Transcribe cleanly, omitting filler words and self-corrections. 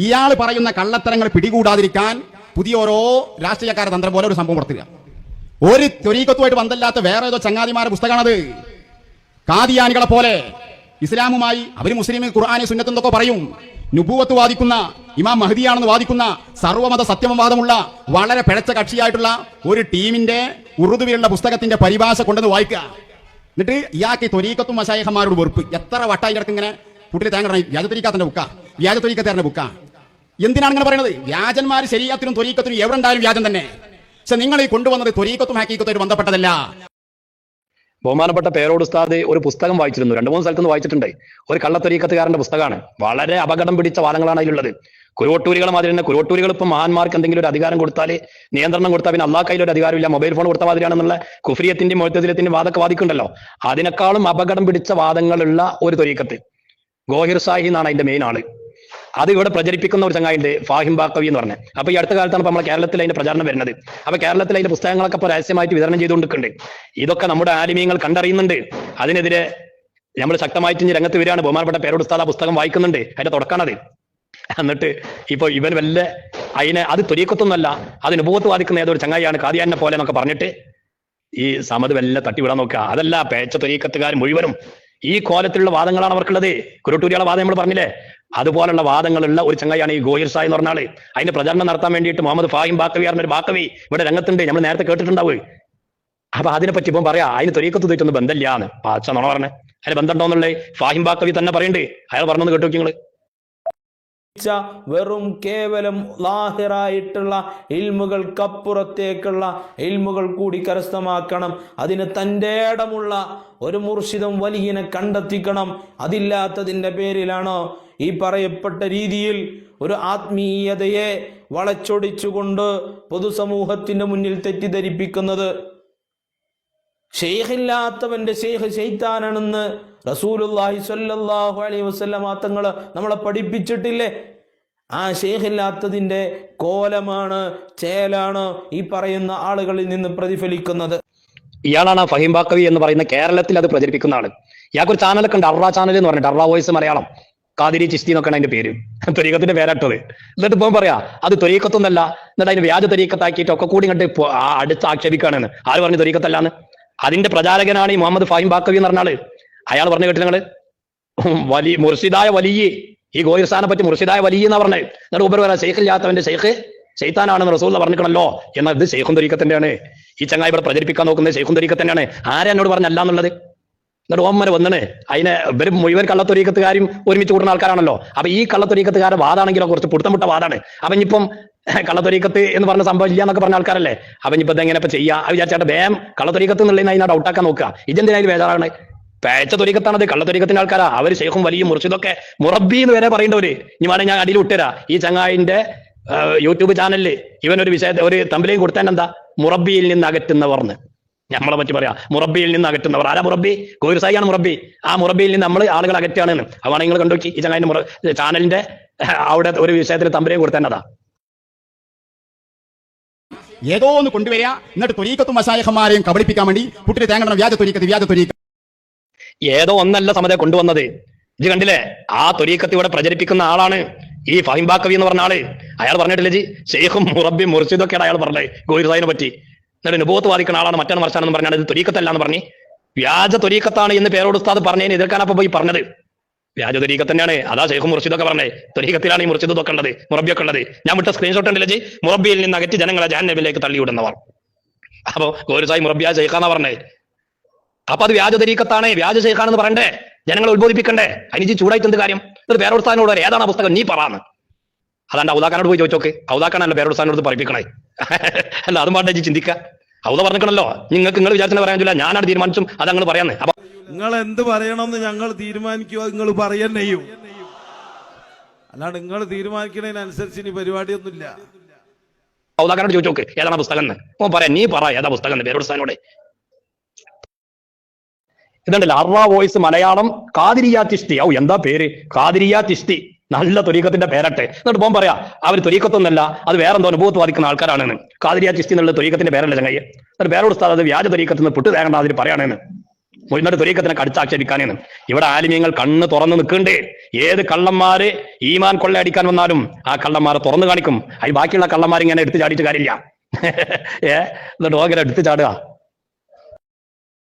ഇയാൾ പറയുന്ന കള്ളത്തരങ്ങൾ പിടികൂടാതിരിക്കാൻ പുതിയ ഓരോ രാഷ്ട്രീയക്കാരുടെ തന്ത്രം പോലെ ഒരു സംഭവം പുറത്തുക. ഒരു ത്വരീക്കത്തുമായിട്ട് ബന്ധമില്ലാത്ത വേറെ ഏതോ ചങ്ങാതിമാരുടെ പുസ്തകമാണത്. കാദിയാനികളെ പോലെ ഇസ്ലാമുമായി അവർ മുസ്ലിം ഖുർആനി സുന്നത്തെന്നൊക്കെ പറയും, നുബുവത്ത് വാദിക്കുന്ന, ഇമാം മഹദിയാണെന്ന് വാദിക്കുന്ന, സർവ്വമത സത്യവാദമുള്ള വളരെ പിഴച്ച കക്ഷിയായിട്ടുള്ള ഒരു ടീമിന്റെ ഉറുദുവിലുള്ള പുസ്തകത്തിന്റെ പരിഭാഷ കൊണ്ടുവന്ന് വായിക്കുക. എന്നിട്ട് ഇയാൾക്ക് ത്വരീക്കത്തും മശായിഖന്മാരോട് വെറുപ്പ്. എത്ര വട്ടായി കിടക്ക് ഇങ്ങനെ കൂട്ടിൽ തേങ്ങ വ്യാജ ത്വരീക്കത്തിന്റെ ബുക്കാ, വ്യാജ ത്വരീക്കത്തേറിന്റെ ബുക്കാ. എന്തിനാണ് ഇങ്ങനെ പറയുന്നത്? വ്യാജന്മാർ ശരീഅത്തിനും ത്വരീക്കത്തിനും എവിടെ ഉണ്ടായാലും വ്യാജം തന്നെ. പക്ഷെ നിങ്ങൾ ഈ കൊണ്ടുവന്നത് ത്വരീക്കത്തും ഹഖീഖത്തുമായിട്ട് ബന്ധപ്പെട്ടതല്ല. ബഹുമാനപ്പെട്ട പേരോട് ഉസ്താദ് ഒരു പുസ്തകം വായിച്ചിരുന്നു, 2-3 സ്ഥലത്തുനിന്ന് വായിച്ചിട്ടുണ്ട്. ഒരു കള്ളത്വരീക്കത്തുകാരന്റെ പുസ്തകമാണ്. വളരെ അപകടം പിടിച്ച വാദങ്ങളാണ് അതിലുള്ളത്. കുരുവട്ടൂരികളെ മാതിരി തന്നെ. കുരുവട്ടൂരികൾ ഇപ്പം മഹാന്മാർക്ക് എന്തെങ്കിലും ഒരു അധികാരം കൊടുത്താൽ, നിയന്ത്രണം കൊടുത്താൽ പിന്നെ അള്ളാഹ് കയ്യിൽ ഒരു അധികാരമില്ല, മൊബൈൽ ഫോൺ കൊടുത്ത മാതിരിയാണെന്നുള്ള കുഫ്രിയത്തിന്റെയും മുഅ്തസിലത്തിന്റെയും വാദമൊക്കെ വാദിക്കുന്നുണ്ടല്ലോ. അതിനേക്കാളും അപകടം പിടിച്ച വാദങ്ങളുള്ള ഒരു ത്വരീക്കത്ത് ഗോഹിർ സാഹി എന്നാണ് അതിന്റെ മെയിൻ ആള്. അത് ഇവിടെ പ്രചരിപ്പിക്കുന്ന ഒരു ചങ്ങായിണ്ട്, ഫാഹിം ബാക്കവി എന്ന് പറഞ്ഞത്. അപ്പൊ ഈ അടുത്ത കാലത്താണ് നമ്മുടെ കേരളത്തിൽ അതിന്റെ പ്രചാരണം വരുന്നത്. അപ്പൊ കേരളത്തിൽ അതിന്റെ പുസ്തകങ്ങളൊക്കെ ഇപ്പോൾ രഹസ്യമായിട്ട് വിതരണം ചെയ്തുകൊണ്ടിരിക്കുന്നുണ്ട്. ഇതൊക്കെ നമ്മുടെ ആലിമീങ്ങൾ കണ്ടറിയുന്നുണ്ട്. അതിനെതിരെ നമ്മൾ ശക്തമായിട്ട് ഇനി രംഗത്ത് വരികയാണ്. ബഹുമാനപ്പെട്ട പേരോട് ഉസ്താദ് ആ പുസ്തകം വായിക്കുന്നുണ്ട്, അതിന്റെ തുടക്കമാണത്. എന്നിട്ട് ഇപ്പൊ ഇവൻ വല്ല അത് ത്വരീക്കത്തൊന്നുമല്ല, അത് നുബുവത്ത് വാദിക്കുന്ന ഏതൊരു ചങ്ങായിയാണ്, കാദിയാനെ പോലെ എന്നൊക്കെ പറഞ്ഞിട്ട് ഈ സമത് വല്ല തട്ടിവിടാൻ നോക്കുക. അതല്ല, പേച്ച ത്വരീക്കത്തുകാർ മുഴുവനും ഈ കോലത്തിലുള്ള വാദങ്ങളാണ് അവർക്കുള്ളത്. കുരുട്ടൂരികളെ വാദം നമ്മൾ പറഞ്ഞില്ലേ, അതുപോലുള്ള വാദങ്ങളുള്ള ഒരു ചങ്ങായിയാണ് ഈ ഗോഹിർ സായി എന്ന് പറഞ്ഞ ആള്. അതിന്റെ പ്രചരണം നടത്താൻ വേണ്ടിയിട്ട് മുഹമ്മദ് ഫാഹിം ബാക്കവി പറഞ്ഞൊരു ബാക്കവി ഇവിടെ രംഗത്തുണ്ട്. നമ്മൾ നേരത്തെ കേട്ടിട്ടുണ്ടാവും. അപ്പൊ അതിനെപ്പറ്റി ഇപ്പം പറയാ അതിന് ത്വരീക്കത്ത് തെറ്റൊന്നും ബന്ധമില്ലാന്ന് പാച്ച നുണ പറഞ്ഞേ. അതിന് ബന്ധമുണ്ടോന്നുള്ളത് ഫാഹിം ബാക്കവി തന്നെ പറയുന്നുണ്ട്. അയാൾ പറഞ്ഞത് കേട്ടു നിങ്ങള്. വെറും കേവലം ലാഹിറായിട്ടുള്ള ഇൽമുകൾക്കപ്പുറത്തേക്കുള്ള ഇൽമുകൾ കൂടി കരസ്ഥമാക്കണം. അതിന് തൻ്റെ ഇടമുള്ള ഒരു മുർഷിദും വലിയനെ കണ്ടെത്തിക്കണം. അതില്ലാത്തതിൻ്റെ പേരിലാണോ ഈ പറയപ്പെട്ട രീതിയിൽ ഒരു ആത്മീയതയെ വളച്ചൊടിച്ചുകൊണ്ട് പൊതുസമൂഹത്തിന്റെ മുന്നിൽ തെറ്റിദ്ധരിപ്പിക്കുന്നത്? ഷെയ്ഖില്ലാത്തവന്റെ ഷെയ്ഖ് ശൈത്താനാണെന്ന് റസൂലുള്ളാഹി സ്വല്ലല്ലാഹു അലൈഹി വസല്ലം തങ്ങള് നമ്മളെ പഠിപ്പിച്ചിട്ടില്ലേ? ആ ഷെയ്ഖില്ലാത്തതിന്റെ കോലമാണ്, ചേലാണ് ഈ പറയുന്ന ആളുകളിൽ നിന്ന് പ്രതിഫലിക്കുന്നത്. ഇയാളാണ് ഫഹീം ബാക്കവി എന്ന് പറയുന്ന കേരളത്തിൽ അത് പ്രചരിപ്പിക്കുന്ന ആള്. ഇയാൾക്കൊരു ചാനലൊക്കെ ഉണ്ട്, അർറ ചാനൽ എന്ന് പറഞ്ഞിട്ട്, അർറ വോയിസ് മലയാളം, ഖാദിരി ചിസ്തി എന്നൊക്കെയാണ് അതിന്റെ പേര്. ത്വരീക്കത്തിന്റെ പേരാട്ടത്. എന്നിട്ട് ഇപ്പം പറയാ അത് ത്വരീക്കത്തൊന്നല്ല, എന്നിട്ട് അതിന് വ്യാജ ത്വരീക്കത്താക്കിയിട്ട് ഒക്കെ കൂടി ഇങ്ങോട്ട് അടുത്ത് ആക്ഷേപിക്കുകയാണെന്ന്. ആര് പറഞ്ഞു ത്വരീക്കത്തല്ലാന്ന്? അതിന്റെ പ്രചാരകനാണ് ഈ മുഹമ്മദ് ഫാഹിം ബാക്കവി എന്ന് പറഞ്ഞ ആള്. അയാൾ പറഞ്ഞു കേട്ടില്ല നിങ്ങള്? വലിയ മുർഷിദായ വലിയ ഈ ഗോഹിർ സാനെ പറ്റി മുർഷിദായ വലിയ എന്നാ പറഞ്ഞത്. എന്നിട്ട് ഉപരി പറയാം ഷെയ്ഖില്ലാത്തവന്റെ ഷെയ്ഖ് ശൈത്താനാണെന്ന് റസൂൽ പറഞ്ഞിക്കണല്ലോ. എന്നാൽ ഇത് ഷെയ്ഖും ത്വരീക്കത്തിന്റെയാണ്. ഈ ചങ്ങായി ഇവിടെ പ്രചരിപ്പിക്കാൻ നോക്കുന്നത് ഷെയ്ഖും ത്വരീക്കത്തിന്റെയാണ്. ആരെ എന്നോട് പറഞ്ഞല്ല എന്നുള്ളത്? എന്നിട്ട് ഓമ്മരെ വന്നണ് അതിനെ ഇവർ മുഴുവൻ കള്ളത്തൊരീക്കത്തുകാരും ഒരുമിച്ച് കൂടുന്ന ആൾക്കാരാണല്ലോ. അപ്പൊ ഈ കള്ളത്തൊരീക്കത്തുകാരുടെ വാദാണെങ്കിലോ കുറച്ച് പുടുത്തമുട്ട വാദാണ്. അപ്പൊ ഇനിയിപ്പം കള്ളത്തൊരീക്കത്ത് എന്ന് പറഞ്ഞ സംഭവം ഇല്ല എന്നൊക്കെ പറഞ്ഞ ആൾക്കാരല്ലേ. അപ്പൊ ഇനിയിപ്പോ ഇതെങ്ങനെ ഇപ്പൊ ചെയ്യാ വിചാരിച്ചാട്ട് വേം കള്ളത്തൊരീക്കത്ത് എന്നുള്ളതിന് അതിനെ ഡൗട്ടാക്കാൻ നോക്കുക. ഇതെന്തിനായാലും ബേജാറാണ്. പേച്ച ത്വരീക്കത്താണത്, കള്ളത്തൊരീക്കത്തിന്റെ ആൾക്കാരാ. അവർ ഷെയ്ഖും വലിയ മുർഷിദൊക്കെ മുറബി എന്ന് വരെ പറയേണ്ടവര്. ഇനി വേണമെങ്കിൽ ഞാൻ അടിയിൽ വിട്ടുതരാ. ഈ ചങ്ങായിന്റെ യൂട്യൂബ് ചാനലില് ഇവനൊരു ഒരു തമ്പിലേയും കൊടുത്താൻ എന്താ, മുറബിയിൽ നിന്ന് അകറ്റുന്നവർന്ന് നമ്മളെ പറ്റി പറയാ. മുറബിയിൽ നിന്ന് അകറ്റുന്നവർ ആരാ? മുറബി ഗോഹിർ സായിയാണ് മുറബി. ആ മുറബിയിൽ നിന്ന് നമ്മൾ ആളുകൾ അകറ്റാണെന്ന്. അതാണ് നിങ്ങൾ കണ്ടുനോക്കി. ഈ ചങ്ങായിന്റെ ചാനലിന്റെ അവിടെ ഒരു വിഷയത്തിൽ തമ്പിലേയും കൊടുത്താനതാ. ഏതോ ഒന്ന് കൊണ്ടുവരിക, എന്നിട്ട് ത്വരീക്കത്തും മശായിഖന്മാരെയും കബളിപ്പിക്കാൻ വേണ്ടി കുട്ടിയെ തേങ്ങണം വ്യാജ ത്വരീക്കത്ത്, വ്യാജ ത്വരീക്കത്ത്. ഏതോ ഒന്നല്ല സമതെ കൊണ്ടുവന്നത്. ഇത് കണ്ടില്ലേ? ആ ത്വരീക്കത്ത് ഇവിടെ പ്രചരിപ്പിക്കുന്ന ആളാണ് ഈ ഫഹീം ബാക്കവി എന്ന് പറഞ്ഞ ആള്. അയാൾ പറഞ്ഞിട്ടില്ലേ ജി ഷെയ്ഖും മുറബി മുർഷിദൊക്കെയാണ് അയാൾ പറഞ്ഞത് ഗോഹിർ സായിനെ പറ്റി. എന്നിട്ട് നുബുവത്ത് വാദിക്കുന്ന ആളാണ്, മറ്റാണ് മറിച്ചാണെന്ന് പറഞ്ഞാൽ ഇത് ത്വരീക്കത്തല്ല എന്ന് പറഞ്ഞ് വ്യാജ ത്വരീക്കത്താണ് എന്ന് പേരോട് ഉസ്താദ് പറഞ്ഞതിന് എതിർക്കാനപ്പോ പോയി പറഞ്ഞത്. വ്യാജ ത്വരീക്കത്ത് തന്നെയാണ്. അതാ ഷെയ്ഖും മുർഷിദൊക്കെ പറഞ്ഞത്. ത്വരീക്കത്തിലാണ് ഈ മുർഷിദൊക്കെ ഉള്ളത്, മുറബിയൊക്കെ ഉള്ളത്. ഞാൻ വിട്ട സ്ക്രീൻഷോട്ട് ഉണ്ടല്ലേ ജി, മുറബിയിൽ നിന്ന് അകറ്റി ജനങ്ങളെ ജഹന്നമിലേക്ക് തള്ളിവിടുന്നവർ. അപ്പൊ ഗോഹിർ സായി മുറബിയ ഷെയ്ഖാന്നാ പറഞ്ഞത്. അപ്പൊ അത് വ്യാജ ത്വരീക്കത്താണ്, വ്യാജ ഷെയ്ഖാണെന്ന് പറയണ്ടേ, ജനങ്ങളെ ഉത്ബോധിപ്പിക്കണ്ടേ? അതിന് ചൂടായിട്ട് എന്ത് കാര്യം? എന്നിട്ട് പേരോട് ഉസ്താദിനോട് വരെ ഏതാണ് ആ പുസ്തകം നീ പറയാന്ന്. അതാണ്ട് ഔദാക്കാനോട് പോയി ചോദിച്ചോക്ക്. ഔദാക്കാനല്ല പേരോട് ഉസ്താദിനോട് പറയിപ്പിക്കണേ. അല്ല അതും പാടേ ചിന്തിക്കുക. ഔദ പറഞ്ഞിക്കണല്ലോ, നിങ്ങൾ വിചാരിച്ചാൽ പറയാൻ പറ്റില്ല, ഞാനാണ് തീരുമാനിച്ചും അത് നിങ്ങൾ പറയാന്ന്. അപ്പൊ നിങ്ങൾ എന്ത് പറയണമെന്ന് ഞങ്ങൾ തീരുമാനിക്കുക, നിങ്ങൾ പറയന്നെയും. അല്ലാണ്ട് നിങ്ങൾ തീരുമാനിക്കുന്നതിനനുസരിച്ച് ഇനി പരിപാടിയൊന്നുമില്ല. ഔദാക്കാനോട് ചോദിച്ചോക്ക് ഏതാണ് പുസ്തകം എന്ന്. ഓ പറയാം, നീ പറ ഏതാ പുസ്തകം എന്ന് പേരോട് ഉസ്താദിനോട്. ഇതുണ്ടല്ലോ അർറ വോയിസ് മലയാളം ഖാദിരിയ ചിസ്തി. എന്താ പേര്? ഖാദിരിയ ചിസ്തി. നല്ല ത്വരീക്കത്തിന്റെ പേരട്ടെ. എന്നിട്ട് പോകാൻ പറയാ അവർ ത്വരീക്കത്തൊന്നല്ല, അത് വേറെന്തോ നുബുവത്ത് വാദിക്കുന്ന ആൾക്കാരാണെന്ന്. ഖാദിരിയ ചിസ്തി എന്നുള്ള ത്വരീക്കത്തിന്റെ പേരല്ല ചങ്ങായി. എന്നിട്ട് പേരോട് ഉസ്താദ് അത് വ്യാജ ത്വരീക്കത്ത് നിന്ന് പുട്ട് തേങ്ങണ്ട അതിന് പറയാണെന്ന്. എന്നിട്ട് ത്വരീഖത്തിനെ കടിച്ചാക്ഷേപിക്കാനെന്ന്. ഇവിടെ ആലിമ്യങ്ങൾ കണ്ണ് തുറന്ന് നിൽക്കണ്ടേ. ഏത് കള്ളന്മാര് ഈമാൻ കൊള്ളയടിക്കാൻ വന്നാലും ആ കള്ളന്മാരെ തുറന്നു കാണിക്കും. ബാക്കിയുള്ള കള്ളന്മാർ ഇങ്ങനെ എടുത്തു ചാടിയിട്ട് കാര്യമില്ല. എന്നിട്ട് ഓങ്ങനെ എടുത്തു ചാടുക.